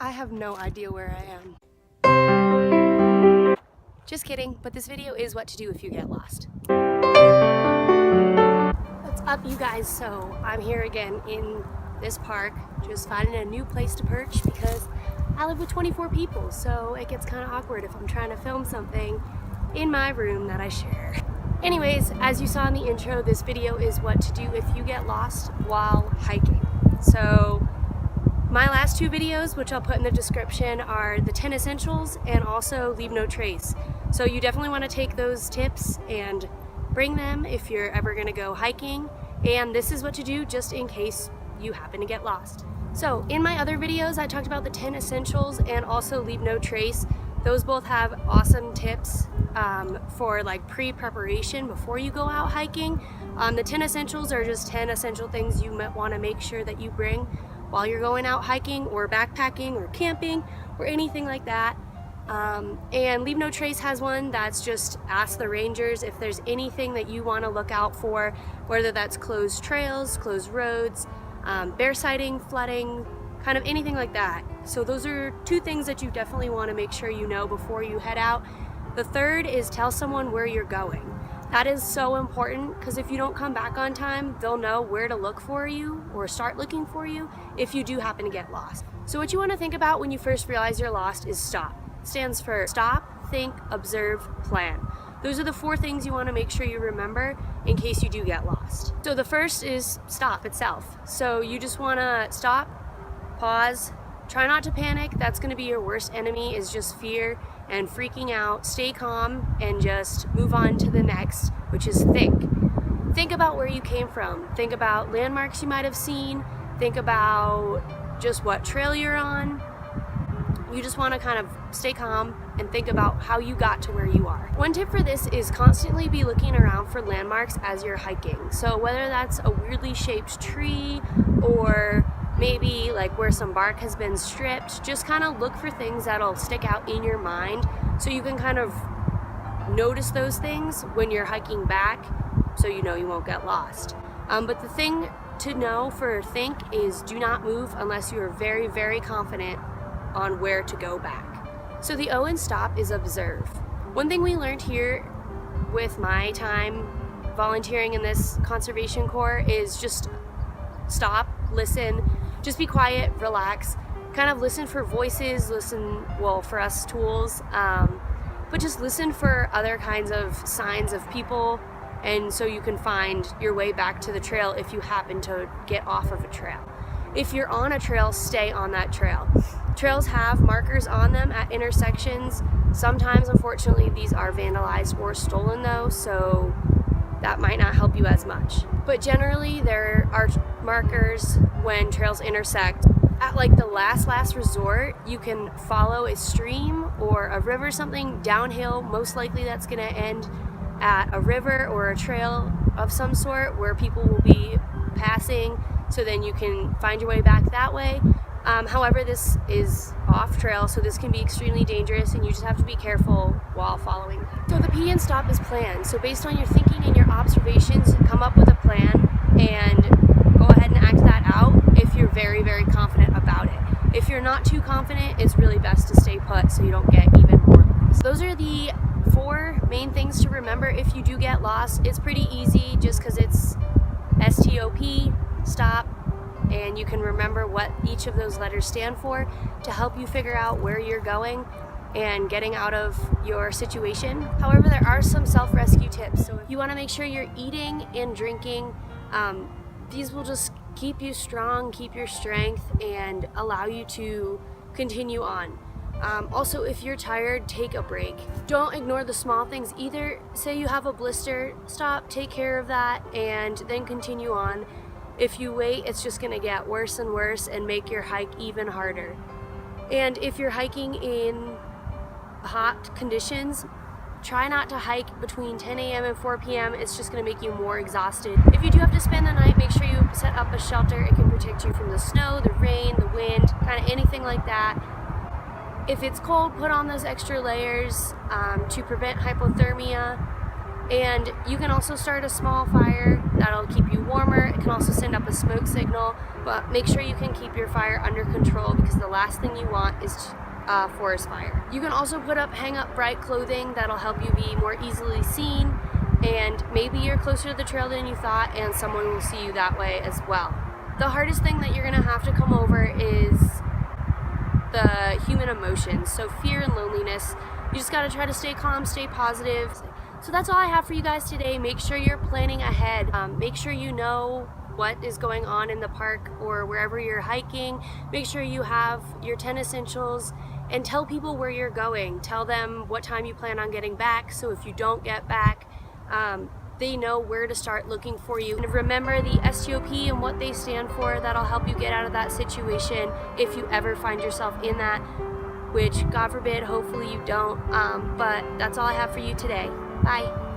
I have no idea where I am. Just kidding, but this video is what to do if you get lost. What's up, you guys? So I'm here again in this park, just finding a new place to perch because I live with 24 people, so it gets kind of awkward if I'm trying to film something in my room that I share. Anyways, as you saw in the intro, this video is what to do if you get lost while hiking. So my last two videos, which I'll put in the description, are the 10 essentials and also leave no trace. So you definitely want to take those tips and bring them if you're ever going to go hiking. And this is what to do just in case you happen to get lost. So in my other videos, I talked about the 10 essentials and also leave no trace. Those both have awesome tips for like pre-preparation before you go out hiking. The 10 essentials are just 10 essential things you might want to make sure that you bring while you're going out hiking or backpacking or camping or anything like that. And Leave No Trace has one that's just ask the rangers if there's anything that you want to look out for, whether that's closed trails, closed roads, bear sighting, flooding, kind of anything like that. So those are two things that you definitely want to make sure you know before you head out. The third is tell someone where you're going. That is so important because if you don't come back on time, they'll know where to look for you or start looking for you if you do happen to get lost. So what you want to think about when you first realize you're lost is STOP. It stands for stop, think, observe, plan. Those are the 4 things you want to make sure you remember in case you do get lost. So the first is stop itself. So you just want to stop, pause, try not to panic. That's going to be your worst enemy, is just fear and freaking out. Stay calm and just move on to the next, which is think. Think about where you came from. Think about landmarks you might have seen. Think about just what trail you're on. You just want to kind of stay calm and think about how you got to where you are. One tip for this is constantly be looking around for landmarks as you're hiking. So whether that's a weirdly shaped tree or maybe like where some bark has been stripped, just kind of look for things that'll stick out in your mind so you can kind of notice those things when you're hiking back so you know you won't get lost. But the thing to know for think is do not move unless you are very, very confident on where to go back. So the O in stop is observe. One thing we learned here with my time volunteering in this conservation corps is just stop, listen, just be quiet, relax, kind of listen for voices, listen, well, for us tools, but just listen for other kinds of signs of people, and so you can find your way back to the trail if you happen to get off of a trail. If you're on a trail, stay on that trail. Trails have markers on them at intersections. Sometimes, unfortunately, these are vandalized or stolen though, so that might not help you as much. But generally, there are markers when trails intersect. At like the last resort, you can follow a stream or a river, something downhill. Most likely that's gonna end at a river or a trail of some sort where people will be passing, so then you can find your way back that way. However, this is off trail, so this can be extremely dangerous and you just have to be careful while following. So the P in stop is plan. So based on your thinking and your observations, come up with a plan and go ahead and act that out if you're very, very confident about it. If you're not too confident, it's really best to stay put so you don't get even more lost. Those are the 4 main things to remember if you do get lost. It's pretty easy just because it's STOP, stop, and you can remember what each of those letters stand for to help you figure out where you're going and getting out of your situation. However, there are some self-rescue tips. So if you want to make sure you're eating and drinking, these will just keep you strong, keep your strength, and allow you to continue on. Also, if you're tired, take a break. Don't ignore the small things either. Say you have a blister, stop, take care of that, and then continue on. If you wait, it's just gonna get worse and worse and make your hike even harder. And if you're hiking in hot conditions, try not to hike between 10 a.m. and 4 p.m. It's just gonna make you more exhausted. If you do have to spend the night, make sure you set up a shelter. It can protect you from the snow, the rain, the wind, kind of anything like that. If it's cold, put on those extra layers to prevent hypothermia. And you can also start a small fire that'll keep you warmer. It can also send up a smoke signal, but make sure you can keep your fire under control, because the last thing you want is forest fire. You can also hang up bright clothing that'll help you be more easily seen, and maybe you're closer to the trail than you thought and someone will see you that way as well. The hardest thing that you're gonna have to come over is the human emotions, so fear and loneliness. You just gotta try to stay calm, stay positive. So that's all I have for you guys today. Make sure you're planning ahead. Make sure you know what is going on in the park or wherever you're hiking. Make sure you have your 10 essentials, and tell people where you're going. Tell them what time you plan on getting back, so if you don't get back, they know where to start looking for you. And remember the STOP and what they stand for. That'll help you get out of that situation if you ever find yourself in that, which God forbid, hopefully you don't. But that's all I have for you today. Bye.